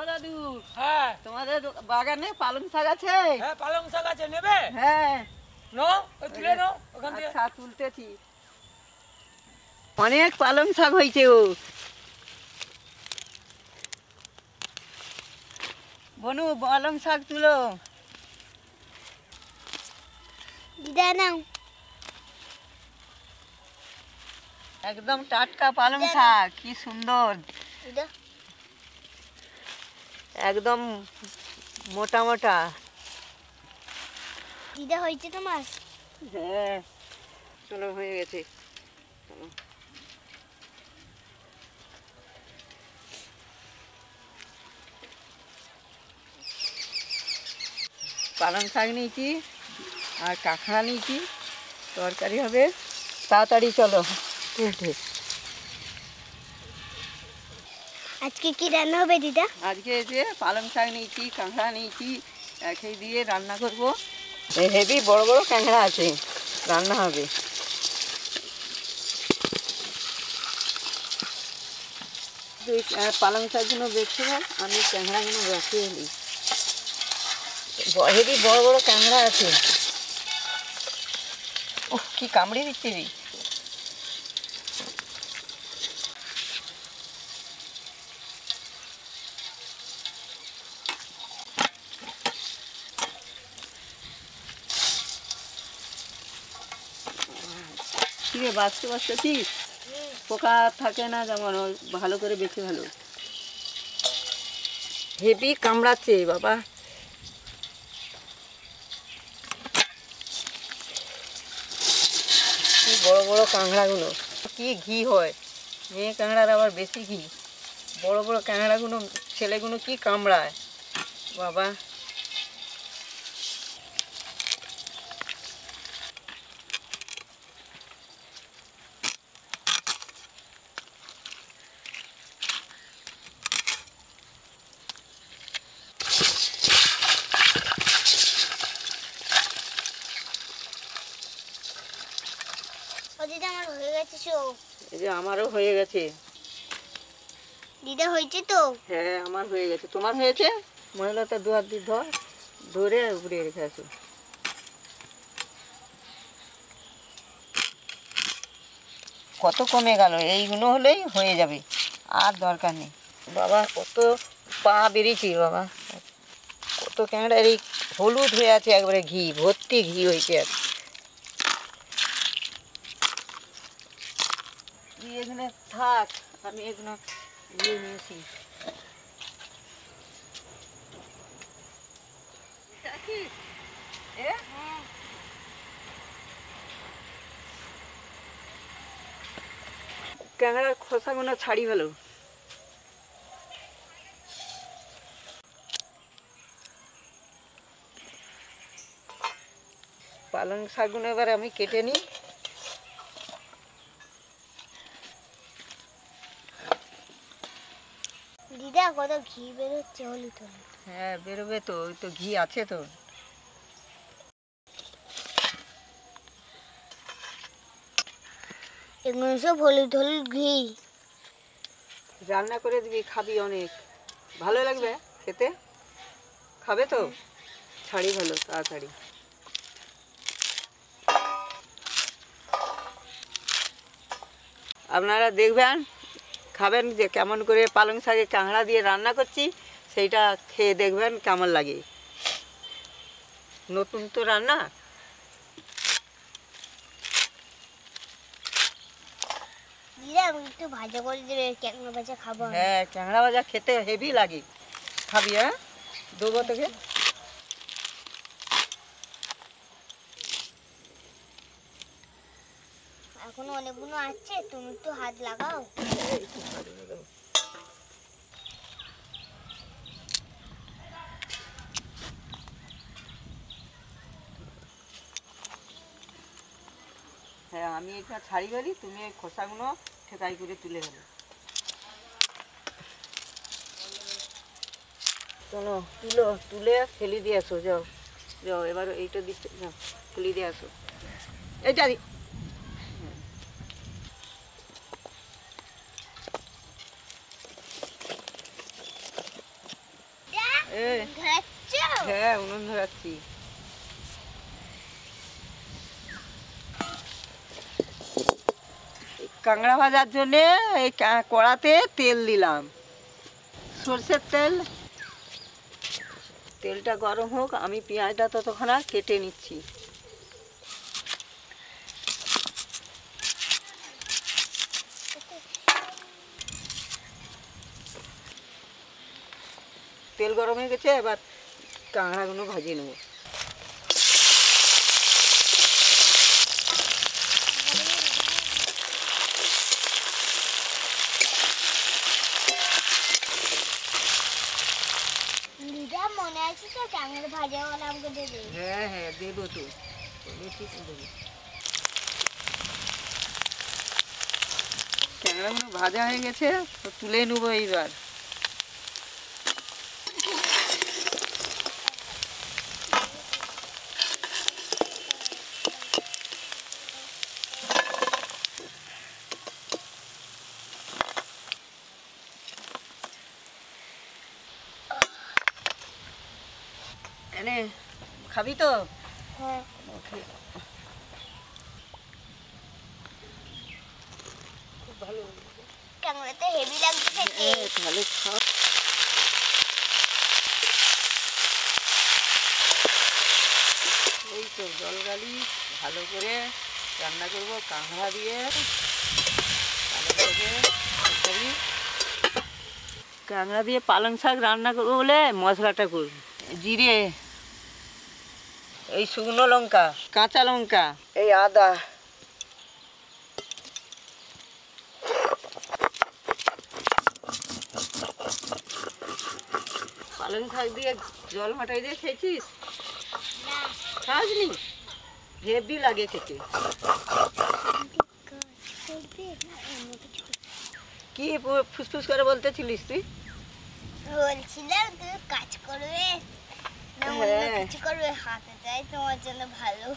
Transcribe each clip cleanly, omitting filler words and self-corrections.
দাদু, হ্যাঁ তোমাদের বাগানে পালং শাক আছে? হ্যাঁ পালং শাক আছে, নেবে? হ্যাঁ। নাও, তুলে নাও ওখান থেকে। আচ্ছা, তুলতেছি। অনেক পালং শাক হয়েছে। ও বনু, পালং শাক তুলো। দিদা নাও। একদম টাটকা পালং শাক, কি সুন্দর, দিদা একদম মোটা মোটা। দিদা হয়েছে তোমার? হ্যাঁ, চলো, হয়ে গেছে। চলো। পালং শাক নিয়েছি আর কাঁকড়া নিয়েছি, তরকারি হবে। তাড়াতাড়ি চলো। আজকে কি রান্না হবে দিদা? আজকে যে পালং শাক নিয়েছি, কাঁকড়া নিয়েছি, একই দিয়ে রান্না করবো। হেভি বড় বড় কাঁকড়া আছে, রান্না হবে। পালং শাকগুলো বেছে দেন, আমি কাঁকড়াগুলো রাখিয়ে নিই। হেভি বড় বড় কাঁকড়া আছে। ওহ, কি কামড়ে দিচ্ছে রে। ঠিক আছে, বাঁচতে বাঁচতেছিস, পোকা থাকে না যেমন, ভালো করে বেছে ভালো। হেভি কামড়াচ্ছে বাবা। কি বড় বড় কাঁকড়াগুলো, কি ঘি হয়। মেয়ে কাঁকড়ার আবার বেশি ঘি। বড় বড় কাঁকড়াগুলো, ছেলেগুলো কি কামড়ায় বাবা। ও দিদা আমার হয়ে গেছে শো। এই যে আমারও হয়ে গেছে। দিদা হয়েছে তো? হ্যাঁ, আমার হয়ে গেছে। তোমার হয়েছে? মহিলাটা দু হাত দিয়ে ধরে উপরে রেখে আসো। কত কমে গেল, এইগুলো হলেই হয়ে যাবে, আর দরকার নেই। বাবা কত পা বেরিয়েছি বাবা, কত ক্যাংড়া। এই হলুদ হয়ে আছে একবারে, ঘি ভর্তি ঘি হয়েছে। আর তুই এখানে থাক, আমি এগুলো নিয়ে নিয়েছি। ক্যাংড়ার খোসাগুলো ছাড়ি ভালো। পালং শাকগুলো এবার আমি কেটে নিই। দিদা কত ঘি বেরোচ্ছে, হলুদ হলুদ। হ্যাঁ, বেরোবে তো, ওই তো ঘি আছে তো। এগুলো সব হলুদ হলুদ ঘি। রান্না করে দিবি, খাবি, অনেক ভালো লাগবে খেতে। খাবে তো? ছাড়ি ভালো, তাড়াতাড়ি। আপনারা দেখবেন, খাবেন যে কেমন করে পালং শাকে কাঁকড়া দিয়ে রান্না করছি, সেইটা খেয়ে দেখবেন কেমন লাগে। নতুন তো রান্না। দিদা আমি একটু ভাজা করে দেবে, ক্যাংড়া ভাজা খাবো আমি। হ্যাঁ, কাঁকড়া ভাজা খেতে হেভি লাগে। খাবি? হ্যাঁ, দেবো তোকে। এখনো অনেকগুলো আছে, তুমি একটু হাত লাগাও। হ্যাঁ, আমি এটা ছাড়ি বলি, তুমি এই খোসাগুলো ঠেকাই করে তুলে দেবে। চলো, তুলে ফেলে দিয়ে আসো। যাও যাও, এবার এইটা দিচ্ছে, যাও ফেলে দিয়ে আসো। এইটা দি। ধরাচ্ছ? হ্যাঁ, উনুন ধরাচ্ছি। কাঁকড়া ভাজার জন্যে এই কড়াতে তেল দিলাম, সরষের তেল। তেলটা গরম হোক, আমি পেঁয়াজটা ততক্ষণ কেটে নিচ্ছি। তেল গরম হয়ে গেছে, এবার কাঁকড়াগুলো ভাজিয়ে নেব। দিদা মনে আছে তো কাঁকড়া ভাজা বলে আমাকে দেবে? হ্যাঁ হ্যাঁ, দেবো তো, বলেছি তো দেবো। কাঁকড়াগুলো ভাজা হয়ে গেছে, তো তুলে নেবো এইবার। এনে খাবি তো? হ্যাঁ। ওকে, খুব ভালো। কাঁকড়াতে হেভি লাগছে খেতে। তাহলে খাও। এই তো জল গালি ভালো করে রান্না করবো কাঁকড়া দিয়ে। কাঁকড়া দিয়ে পালং শাক রান্না করবো বলে মশলাটা করবো। জিরে, এই শুকনো লঙ্কা, কাঁচা লঙ্কা, এই আদা, পালং শাক দিয়ে জল মাটাই দিয়ে খেয়েছিস? না। খাসনি? হেভি লাগে খেতে। কি ফুসফুস করে বলতেছিলিস তুই? বলছিলাম তুমি কাজ করবে না অন্য হ্যাঁ। কিছু করবে, হাতে তাই তোমার জন্য ভালো।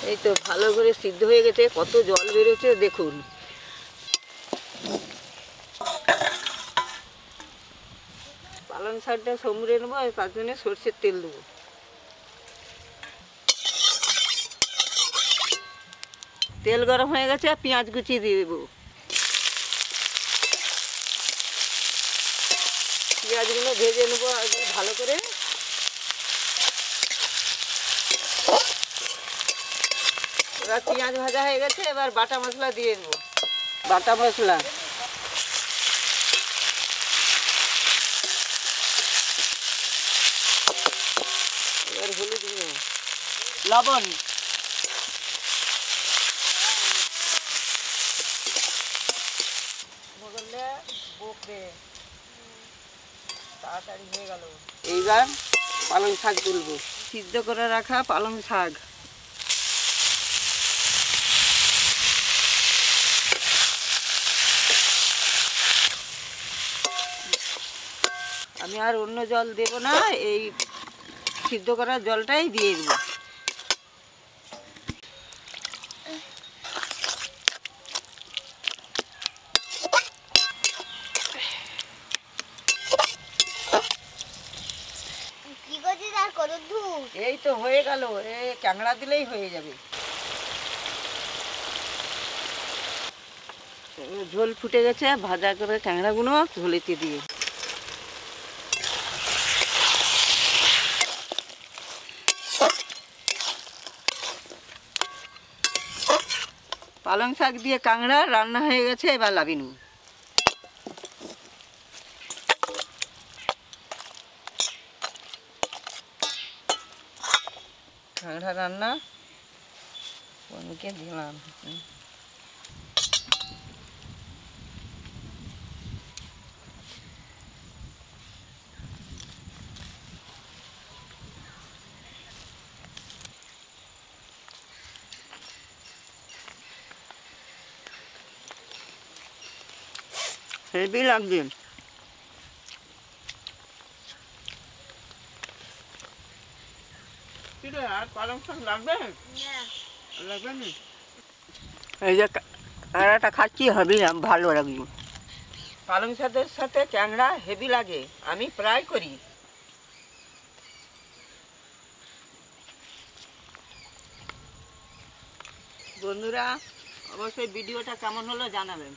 এই তো ভালো করে সিদ্ধ হয়ে গেছে, কত জল বেরোচ্ছে দেখুন। পালং শাকটা সমুড়ে নেবো, তার জন্য সরষের তেল দেবো। তেল গরম হয়ে গেছে, পেঁয়াজ কুচি দিয়ে দেবো। পেঁয়াজগুলো ভেজে নেবো আগে ভালো করে। এবার পেঁয়াজ ভাজা হয়ে গেছে, এবার বাটা মশলা দিয়ে দেবো। বাটা মশলা, এবার হলুদ গুঁড়ো, লবণ, বললে বকবে, তাড়াতাড়ি হয়ে গেল। এইবার পালং শাক তুলবো, সিদ্ধ করে রাখা পালং শাক। আমি আর অন্য জল দেব না, এই সিদ্ধ করা জলটাই দিয়ে দেবো। কি করছিস আর কত ধূপ? এই তো হয়ে গেল, এই কাঁকড়া দিলেই হয়ে যাবে। ঝোল ফুটে গেছে, ভাজা করে কাঁকড়াগুলো ঝোলেতে দিয়ে। পালং শাক দিয়ে কাঁকড়া রান্না হয়ে গেছে, এবার লাবি নেব। কাঁকড়া রান্না অনেকে দিলাম। হেভি লাগবে। আর পালং শাক লাগবে? লাগবে না? এই যে কাঁকড়াটা খাচ্ছি, হেভি ভালো লাগবে। পালং শাকের সাথে ক্যাংড়া হেভি লাগে, আমি প্রায় করি। বন্ধুরা অবশ্যই ভিডিওটা কেমন হলো জানাবেন।